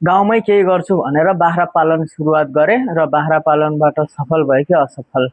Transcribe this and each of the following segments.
गाउँमै केही गर्छु भनेर बाख्रा पालन सुरुवात गरेँ र बाख्रा पालनबाट सफल भए कि असफल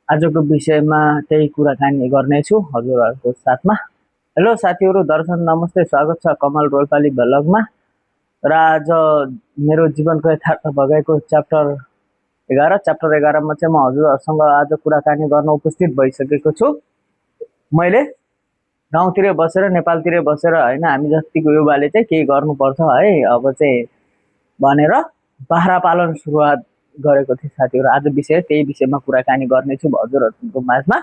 आजको विषयमा त्यही कुराकानी गर्नेछु हजुरहरूको साथमा। हेलो साथीहरू, दर्शन नमस्ते, स्वागत छ कमल रोल्पाली ब्लगमा। र आज मेरो जीवनको यथार्थ भगाएको च्याप्टर 11 मा चाहिँ म हजुरहरूसँग आज कुराकानी गर्न उपस्थित भइसकेको छु। मैले गाउँतिर बसेर नेपालतिर बसेर हैन हामी जतिको युवाले चाहिँ केही गर्नुपर्छ है अब चाहिँ भनेर बाख्रा पालन सुरुवात गरेको थिएँ साथीहरू। आज त्यही विषयमा कुराकानी गर्नेछु हजुरहरूको माझमा।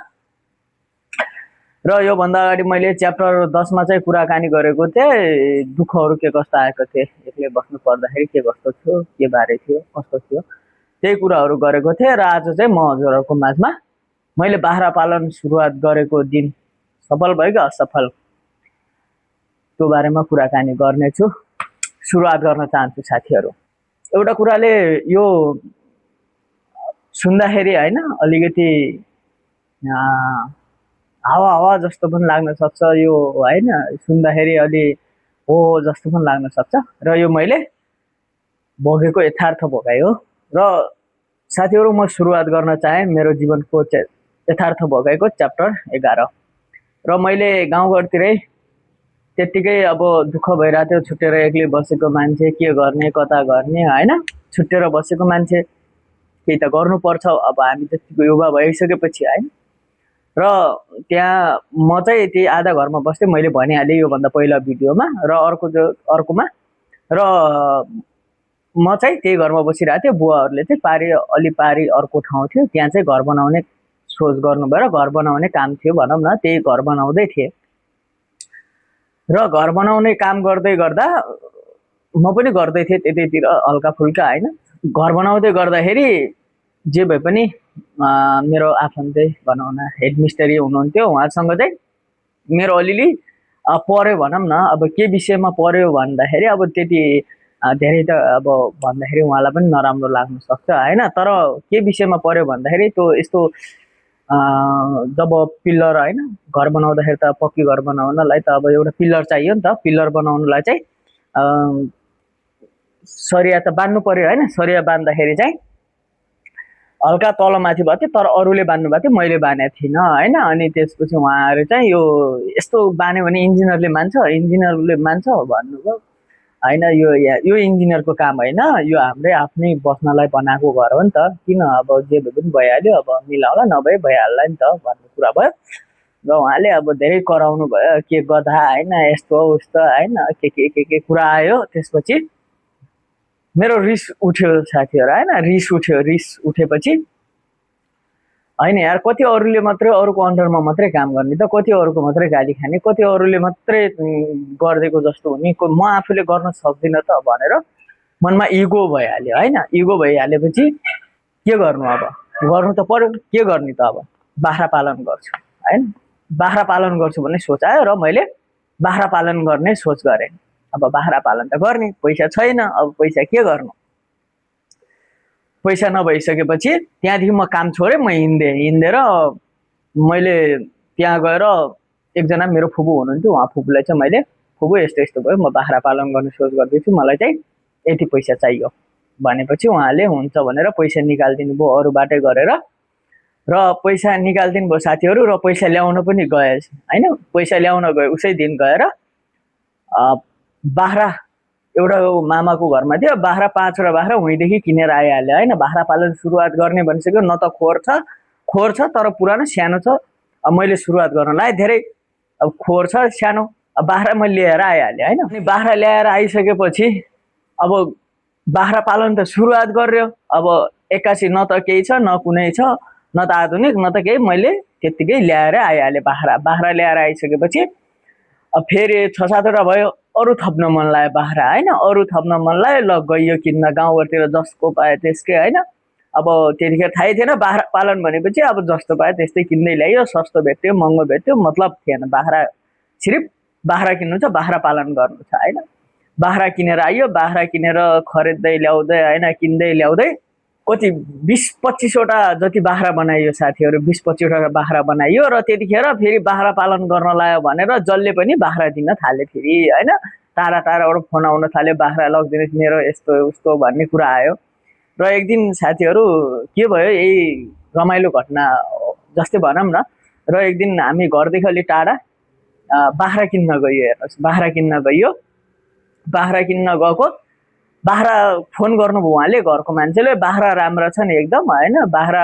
र योभन्दा अगाडि मैले च्याप्टर 10 मा चाहिँ कुराकानी गरेको थिएँ, दुःखहरू के कस्तो आएको थिए, एक्लै बस्नु पर्दाखेरि के कस्तो थियो, के बारे थियो, कस्तो थियो, त्यही कुराहरू गरेको थिएँ। र आज चाहिँ म हजुरहरूको माझमा मैले बाख्रा पालन सुरुवात गरेको दिन सफल भयो कि असफल त्यो बारेमा कुराकानी गर्नेछु। सुरुवात गर्न चाहन्छु साथीहरू। एउटा कुराले यो सुन्दाखेरि हैन अलिकति हावा जस्तो पनि लाग्न सक्छ, यो हैन सुन्दाखेरि अलि हो जस्तो पनि लाग्न सक्छ। र यो मैले भोगेको यथार्थ भोगाइ हो। र साथीहरू म सुरुवात गर्न चाहे मेरो जीवनको यथार्थ भोगाइको च्याप्टर 11। र मैले गाउँघरतिरै त्यतिकै अब दुःख भइरहेको थियो, छुट्टेर एक्लै बसेको मान्छे, के गर्ने कता गर्ने हैन, छुट्टेर बसेको मान्छे केही त गर्नुपर्छ अब हामी जतिको युवा भइसकेपछि हैन। र त्यहाँ म चाहिँ त्यही आधा घरमा बस्थेँ, मैले भनिहालेँ योभन्दा पहिला भिडियोमा। र अर्कोमा र म चाहिँ त्यही घरमा बसिरहेको थिएँ। बुवाहरूले चाहिँ अलि पारी अर्को ठाउँ थियो, त्यहाँ चाहिँ घर बनाउने सोच गर्नुभयो र घर बनाउने काम थियो भनौँ न, त्यही घर बनाउँदै थिए। र घर बनाउने काम गर्दै गर्दा म पनि गर्दै थिएँ त्यतैतिर हल्का फुल्का हैन। घर बनाउँदै गर्दाखेरि जे भए पनि मेरो आफन्ते भनौँ न हेड मिस्त्री हुनुहुन्थ्यो, उहाँसँग चाहिँ मेरो अलिअलि पर्यो भनौँ न। अब के विषयमा पर्यो भन्दाखेरि अब त्यति धेरै त अब भन्दाखेरि उहाँलाई पनि नराम्रो लाग्न सक्छ हैन। तर के विषयमा पर्यो भन्दाखेरि त्यो यस्तो जब पिल्लर हैन घर बनाउँदाखेरि त पक्की घर बनाउनलाई त अब एउटा पिल्लर चाहियो नि त। पिल्लर बनाउनलाई चाहिँ सरिया त बान्नु पर्यो हैन। सरिया बान्दाखेरि चाहिँ हल्का तलमाथि भयो थियो, तर अरूले बान्नु भएको थियो, मैले बानेको थिइनँ हैन। अनि त्यसपछि उहाँहरू चाहिँ यो यस्तो बान्यो भने इन्जिनियरले मान्छ भन्नुभयो हैन। यो इन्जिनियरको काम होइन, यो हाम्रै आफ्नै बस्नलाई बनाएको घर हो नि त, किन अब जे भए पनि भइहाल्यो, अब मिलाउला नभए भइहाल्ला नि त भन्ने कुरा भयो। र उहाँले अब धेरै कराउनु भयो, के गधा हैन यस्तो उस्तो हैन के कुरा आयो। त्यसपछि मेरो रिस उठ्यो साथीहरू हैन, रिस उठेपछि हैन यार, कति अरूले मात्रै अरूको अन्डरमा मात्रै काम गर्ने त, कति अरूको मात्रै गाली खाने, कति अरूले मात्रै गरिदिएको जस्तो हुने, म आफूले गर्न सक्दिनँ त भनेर मनमा इगो भइहाल्यो हैन। इगो भइहालेपछि के गर्नु, अब गर्नु त पर्यो, के गर्ने त, अब बाख्रा पालन गर्छु हैन। बाख्रा पालन गर्छु भन्ने सोच आयो र मैले बाख्रा पालन गर्ने सोच गरेँ। अब बाख्रा पालन त गर्ने, पैसा छैन, अब पैसा के गर्नु। पैसा नभइसकेपछि त्यहाँदेखि म काम छोडेँ, म हिँडेर मैले त्यहाँ गएर एकजना मेरो फुपू हुनुहुन्थ्यो, उहाँ फुपूलाई चाहिँ मैले फुपू यस्तो भयो, म बाख्रा पालन गर्ने सोच गर्दैछु, मलाई चाहिँ यति पैसा चाहियो भनेपछि उहाँले हुन्छ भनेर पैसा निकालिदिनु भयो अरूबाटै गरेर। र पैसा निकालिदिनु भयो साथीहरू। र पैसा ल्याउन पनि गए हैन। पैसा ल्याउन गए उसै दिन गएर बाख्रा एउटा मामाको घरमा थियो, बाख्रा 5वटा बाख्रा उहीँदेखि किनेर आइहाल्यो हैन। बाख्रा पालन सुरुवात गर्ने भनिसक्यो, न त खोर छ तर पुरानो सानो छ। अब मैले सुरुवात गर्न लाएँ, धेरै अब खोर छ सानो, अब बाख्रा मैले लिएर आइहालेँ हैन। अनि बाख्रा ल्याएर आइसकेपछि अब बाख्रा पालन त सुरुवात गर्यो। अब 81 न त केही छ, न कुनै छ, न त आधुनिक, न त केही, मैले त्यतिकै ल्याएर आइहालेँ। बाख्रा ल्याएर आइसकेपछि अब फेरि 6-7वटा भयो, अरू थप्न मन लाग्यो बाख्रा हैन। अरू थप्न मन लाग्यो, ल गइयो किन्न, गाउँघरतिर जसको पायो त्यसकै हैन। अब त्यतिखेर थाहै थिएन बाख्रा पालन भनेपछि अब जस्तो पायो त्यस्तै किन्दै ल्यायो, सस्तो भेट्यो महँगो भेट्यो मतलब थिएन। बाख्रा सिर्फ बाख्रा किन्नु छ, बाख्रा पालन गर्नु छ हैन। बाख्रा किनेर आइयो, बाख्रा किनेर खरिद्दै ल्याउँदै हैन, किन्दै ल्याउँदै कति 20-25वटा जति बाख्रा बनाइयो साथीहरू। 20-25वटा बाख्रा बनाइयो। र त्यतिखेर फेरि बाख्रा पालन गर्न लायो भनेर जसले पनि बाख्रा दिन थाले फेरि हैन। टाढा टाढाबाट फोन आउन थाल्यो, बाख्रा लगिदिनुहोस् मेरो यस्तो उस्तो भन्ने कुरा आयो। र एक दिन साथीहरू के भयो, यही रमाइलो घटना जस्तै भनौँ न। र एक दिन हामी घरदेखि अलि टाढा बाख्रा किन्न गयो। हेर्नुहोस्, बाख्रा किन्न गयो। बाख्रा किन्न गएको, बाख्रा फोन गर्नुभयो उहाँले, घरको मान्छेले, बाख्रा राम्रा छन् एकदम होइन, बाख्रा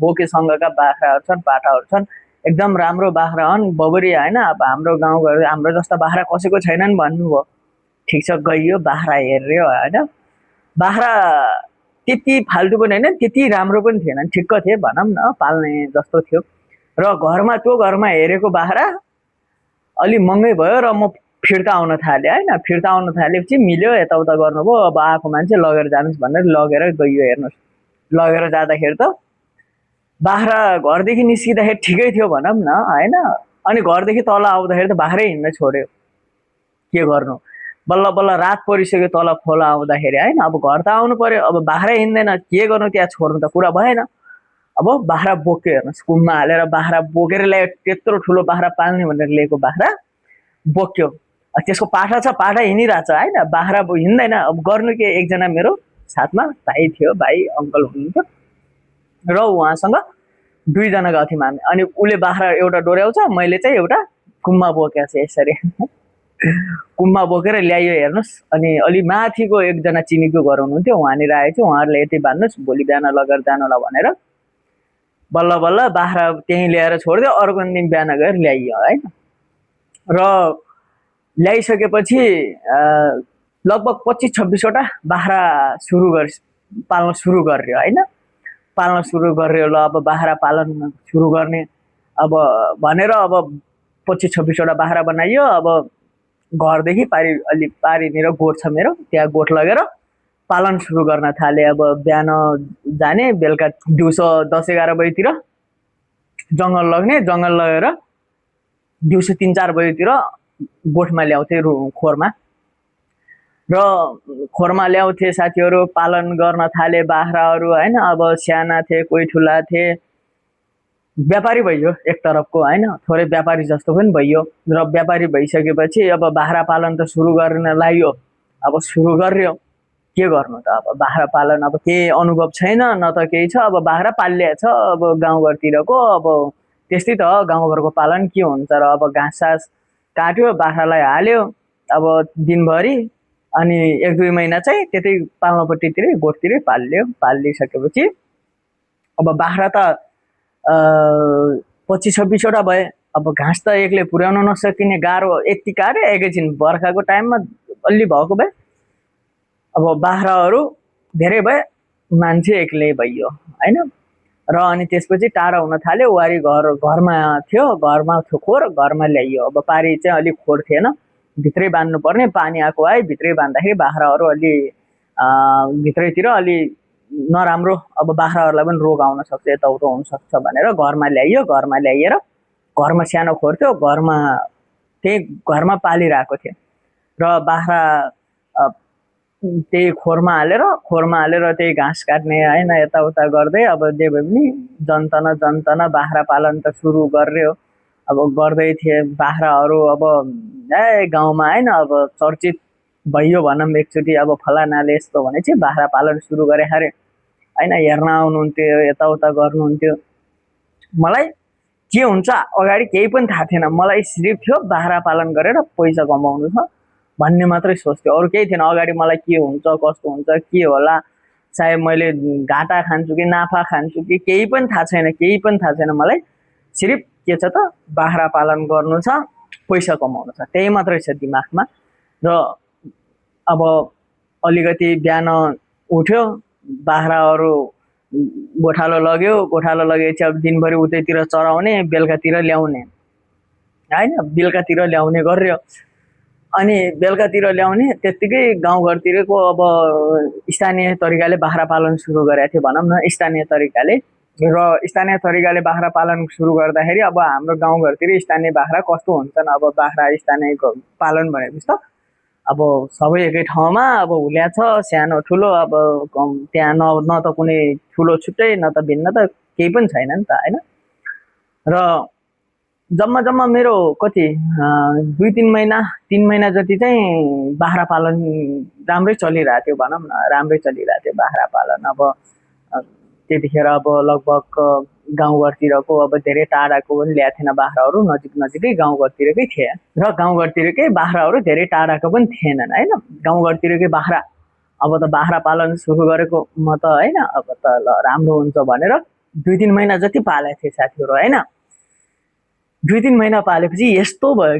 बोकेसँगका बाख्राहरू छन्, पाठाहरू छन्, एकदम राम्रो बाख्रा हुन्, बबरी होइन। अब हाम्रो गाउँघर हाम्रो जस्ता बाख्रा कसैको छैनन् भन्नुभयो। ठिक छ, गइयो बाख्रा हेऱ्यो होइन। बाख्रा त्यति फाल्टु पनि होइन, त्यति राम्रो पनि थिएन, ठिक्क थिए भनौँ न, पाल्ने जस्तो थियो। र त्यो घरमा हेरेको बाख्रा अलि महँगै भयो र म फिर्ता आउन थालेँ होइन। फिर्ता आउन थालेपछि मिल्यो, यताउता गर्नुभयो। अब आएको मान्छे लगेर जानुहोस् भनेर लगेर गइयो। हेर्नुहोस्, लगेर जाँदाखेरि त बाख्रा घरदेखि निस्किँदाखेरि ठिकै थियो भनौँ न होइन। अनि घरदेखि तल आउँदाखेरि त बाख्रै हिँड्न छोड्यो। के गर्नु, बल्ल बल्ल रात परिसक्यो तल खोला आउँदाखेरि होइन। अब घर त आउनु पर्यो, अब बाख्रै हिँड्दैन, के गर्नु, त्यहाँ छोड्नु त कुरा भएन। अब बाख्रा बोक्यो। हेर्नुहोस्, कुममा हालेर बाख्रा बोकेर ल्यायो। त्यत्रो ठुलो बाख्रा पाल्ने भनेर लिएको बाख्रा बोक्यो। त्यसको पाठा छ, पाठा हिँडिरहेछ होइन, बाख्रा हिँड्दैन। अब गर्नु के, एकजना मेरो साथमा भाइ थियो, भाइ अङ्कल हुनुहुन्थ्यो र उहाँसँग दुईजना गएको थियौँ हामी। अनि उसले बाख्रा एउटा डोर्याउँछ, मैले चाहिँ एउटा कुममा बोकेको छु यसरी। कुममा बोकेर ल्याइयो। हेर्नुहोस्, अनि अलि माथिको एकजना चिनीको घर हुनुहुन्थ्यो, उहाँनिर आएछु। उहाँहरूले यति भन्नुहोस्, भोलि बिहान लगेर जानुला भनेर बल्ल बल्ल बाख्रा त्यहीँ ल्याएर छोडिदियो। अर्को दिन बिहान गएर ल्याइयो होइन। र ल्याइसकेपछि लगभग 25-26वटा बाख्रा पाल्न सुरु गर्यो होइन। पाल्न सुरु गर्यो। ल अब बाख्रा पालन सुरु गर्ने अब भनेर अब 25-26वटा बाख्रा बनाइयो। अब घरदेखि अलि पारिनिर गोठ छ मेरो, त्यहाँ गोठ लगेर पालन सुरु गर्न थाले। अब बिहान जाने, बेलुका दिउँसो 10-11 बजीतिर जङ्गल लग्ने, जङ्गल लगेर दिउँसो 3-4 बजीतिर गोठमा ल्याउँथे, खोरमा। र खोरमा ल्याउँथे साथीहरू, पालन गर्न थाले बाख्राहरू होइन। अब साना थिए, कोही ठुला थिए, व्यापारी भइयो एक तरफको होइन, थोरै व्यापारी जस्तो पनि भइयो। र व्यापारी भइसकेपछि अब बाख्रा पालन त सुरु गर्न लाग्यो। अब सुरु गर्यो, के गर्नु त, अब बाख्रा पालन अब केही अनुभव छैन, न त केही छ। अब बाख्रा पालिया छ अब गाउँघरतिरको, अब त्यस्तै त गाउँघरको पालन के हुन्छ र। अब घाँस सास काट्यो, बाख्रालाई हाल्यो अब दिनभरि, अनि 1-2 महिना चाहिँ त्यतै पाल्नोपट्टितिरै गोठतिरै पालिसकेपछि अब बाख्रा त 25-26वटा भए। अब घाँस त एक्लै पुर्याउन नसकिने, गाह्रो, यति गाह्रो। एकैछिन बर्खाको टाइममा अलि भएको भए। अब बाख्राहरू धेरै भए, मान्छे एक्लै भइयो होइन। र अनि त्यसपछि टाढा हुन थाल्यो, वारी घरमा थियो, घरमा थियो खोर, घरमा ल्याइयो। अब पारी चाहिँ अलिक खोर थिएन, भित्रै बाँध्नु पर्ने, पानी आएको आए भित्रै बाँध्दाखेरि बाख्राहरू अलि भित्रैतिर अलि नराम्रो, अब बाख्राहरूलाई पनि रोग आउन सक्छ, यताउता हुनसक्छ भनेर घरमा ल्याइयो। घरमा ल्याइएर घरमा सानो खोर थियो, घरमा पालिरहेको थियो। र बाख्रा त्यही खोरमा हालेर त्यही घाँस काट्ने होइन, यताउता गर्दै अब जे भए पनि जन्तन बाख्रा पालन त सुरु गर्यो। अब गर्दै थिए बाख्राहरू। अब गाउँमा होइन, अब चर्चित भइयो भनौँ एकचोटि, अब फलानाले यस्तो भनेपछि बाख्रा पालन सुरु गरे अरे होइन। हेर्न आउनुहुन्थ्यो, यताउता गर्नुहुन्थ्यो। मलाई के हुन्छ अगाडि केही पनि थाहा थिएन, मलाई सिर्फ थियो बाख्रा पालन गरेर पैसा कमाउनु छ भन्ने मात्रै सोच्थ्यो, अरू केही थिएन। अगाडि मलाई के हुन्छ, कस्तो हुन्छ, के होला, सायद मैले घाटा खान्छु कि नाफा खान्छु कि केही पनि थाहा छैन। मलाई सिर्फ के छ त, बाख्रा पालन गर्नु छ, पैसा कमाउनु छ, त्यही मात्रै छ दिमागमा। र अब अलिकति बिहान उठ्यो, बाख्राहरू गोठालो लगेपछि अब दिनभरि उतैतिर चराउने, बेलुकातिर ल्याउने होइन, बेलुकातिर ल्याउने गर्यो। अनि बेलुकातिर ल्याउने त्यत्तिकै गाउँघरतिरको अब स्थानीय तरिकाले बाख्रा पालन सुरु गरेको थियो भनौँ न, स्थानीय तरिकाले। र स्थानीय तरिकाले बाख्रा पालन सुरु गर्दाखेरि अब हाम्रो गाउँघरतिर स्थानीय बाख्रा कस्तो हुन्छन्, अब बाख्रा स्थानीय पालन भनेपछि त अब सबै एकै ठाउँमा अब हुल्या छ, सानो ठुलो, अब त्यहाँ न त कुनै ठुलो छुट्टै, न त भिन्न, त केही पनि छैन नि त होइन। र जम्मा जम्मा मेरो कति 2-3 महिना 3 महिना जति चाहिँ बाख्रा पालन राम्रै चलिरहेको थियो भनौँ न, राम्रै चलिरहेको थियो बाख्रा पालन। अब त्यतिखेर अब लगभग गाउँघरतिरको अब धेरै टाढाको पनि ल्याएको थिएन बाख्राहरू, नजिक नजिकै गाउँघरतिरकै थिए र गाउँघरतिरकै बाख्राहरू धेरै टाढाको पनि थिएनन् होइन। गाउँघरतिरकै बाख्रा, अब त बाख्रा पालन सुरु गरेको म त होइन, अब त ल राम्रो हुन्छ भनेर 2-3 महिना जति पालेको थिएँ साथीहरू होइन। 2-3 महिना पालेपछि यस्तो भयो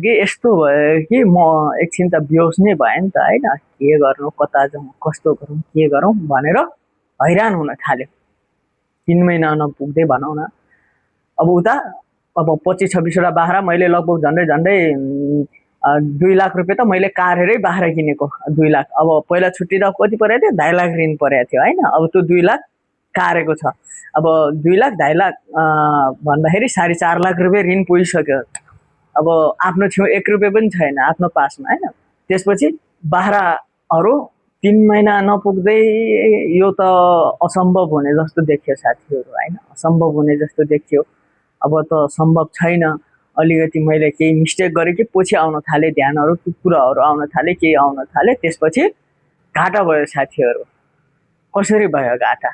कि म एकछिन त बेहोस नै भएँ नि त होइन। के गर्नु, कता जाउँ, कस्तो गरौँ, के गरौँ भनेर हैरान हुन थाल्यो। 3 महिना नपुग्दै भनौँ न। अब उता अब 25-26वटा बाख्रा मैले लगभग झन्डै झन्डै 2 लाख रुपियाँ त मैले कारेरै बाख्रा किनेको। 2 लाख अब पहिला छुट्टिँदा कति परेको थियो, 2.5 लाख ऋण परेको थियो होइन। अब त्यो 2 लाख कारेको छ। अब 2 लाख 2.5 लाख भन्दाखेरि 4.5 लाख रुपियाँ ऋण पुगिसक्यो। अब आफ्नो छेउ 1 रुपियाँ पनि छैन आफ्नो पासमा होइन। त्यसपछि बाख्राहरू 3 महिना नपुग्दै यो त असम्भव हुने जस्तो देखियो साथीहरू होइन, असम्भव हुने जस्तो देखियो। अब त सम्भव छैन। अलिकति मैले केही मिस्टेक गरेँ कि पछि आउन थाले ध्यानहरू, कुराहरू आउन थाले, केही आउन थाले। त्यसपछि घाटा भयो साथीहरू। कसरी भयो घाटा?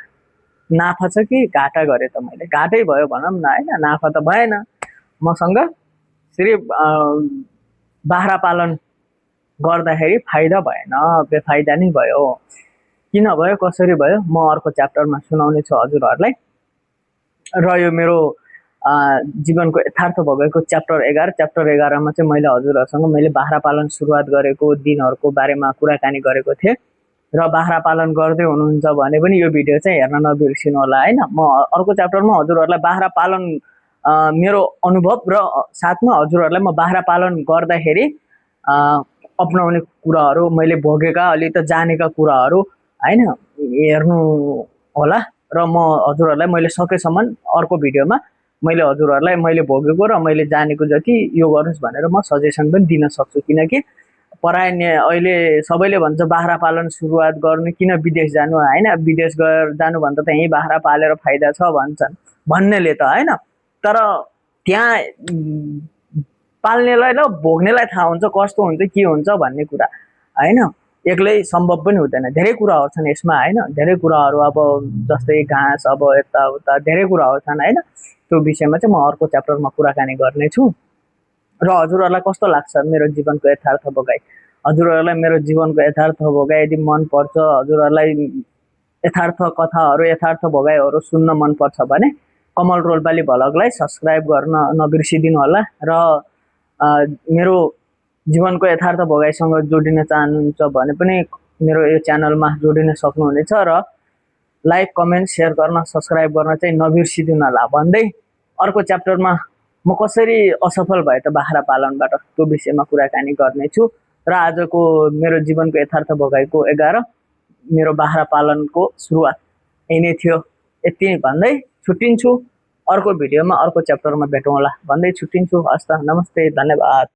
नाफा छ कि घाटा गरेँ त मैले? घाटै भयो भनौँ न होइन, नाफा त भएन। मसँग सिर्फ बाख्रा पालन गर्दाखेरि फाइदा भएन, बेफाइदा नै भयो। किन भयो, कसरी भयो, म अर्को च्याप्टरमा सुनाउने छु हजुरहरूलाई। र यो मेरो जीवनको यथार्थ भोगेको च्याप्टर 11मा चाहिँ मैले हजुरहरूसँग मैले बाख्रा पालन सुरुवात गरेको दिनहरूको बारेमा कुराकानी गरेको थिएँ। र बाख्रा पालन गर्दै हुनुहुन्छ भने पनि यो भिडियो चाहिँ हेर्न नबिर्सिनु होला होइन। म अर्को च्याप्टरमा हजुरहरूलाई बाख्रा पालन मेरो अनुभव र साथमा हजुरहरूलाई म बाख्रा पालन गर्दाखेरि अपनाउने कुराहरू, मैले भोगेका अलि त जानेका कुराहरू होइन हेर्नु होला। र म हजुरहरूलाई मैले सकेसम्म अर्को भिडियोमा मैले हजुरहरूलाई मैले भोगेको र मैले जानेको जति यो गर्नुहोस् भनेर म सजेसन पनि दिन सक्छु। किनकि प्राय अहिले सबैले भन्छ बाख्रा पालन सुरुवात गर्नु किन विदेश जानु होइन, विदेश गएर जानुभन्दा त यहीँ बाख्रा पालेर फाइदा छ भन्छन् भन्नेले त होइन। तर त्यहाँ पाल्नेलाई र भोग्नेलाई थाहा हुन्छ कस्तो हुन्छ, के हुन्छ भन्ने कुरा होइन। एक्लै सम्भव पनि हुँदैन। धेरै कुराहरू छन् यसमा होइन, धेरै कुराहरू अब जस्तै घाँस, अब यताउता धेरै कुराहरू छन् होइन। त्यो विषयमा चाहिँ म अर्को च्याप्टरमा कुराकानी गर्नेछु। र हजुरहरूलाई कस्तो लाग्छ मेरो जीवनको यथार्थ भोगाइ? हजुरहरूलाई मेरो जीवनको यथार्थ भोगाइ यदि मनपर्छ, हजुरहरूलाई यथार्थ कथाहरू, यथार्थ भोगाइहरू सुन्न मनपर्छ भने कमल रोल्पाली भ्लगलाई सब्सक्राइब गर्न नबिर्सिदिनु होला। र मेरो जीवनको यथार्थ भोगाइसँग जोडिन चाहनुहुन्छ भने पनि मेरो यो च्यानलमा जोडिन सक्नुहुनेछ। र लाइक, कमेन्ट, सेयर गर्न, सब्सक्राइब गर्न चाहिँ नबिर्सिदिनु होला भन्दै अर्को च्याप्टरमा म कसरी असफल भए त बाख्रा पालनबाट त्यो विषयमा कुराकानी गर्नेछु। र आजको मेरो जीवनको यथार्थ भोगाइको 11 मेरो बाख्रा पालनको सुरुवात यही नै थियो। यति भन्दै छुट्टिन्छु। अर्को भिडियोमा अर्को च्याप्टरमा भेटौँ होला भन्दै छुट्टिन्छु। हस् त, नमस्ते, धन्यवाद।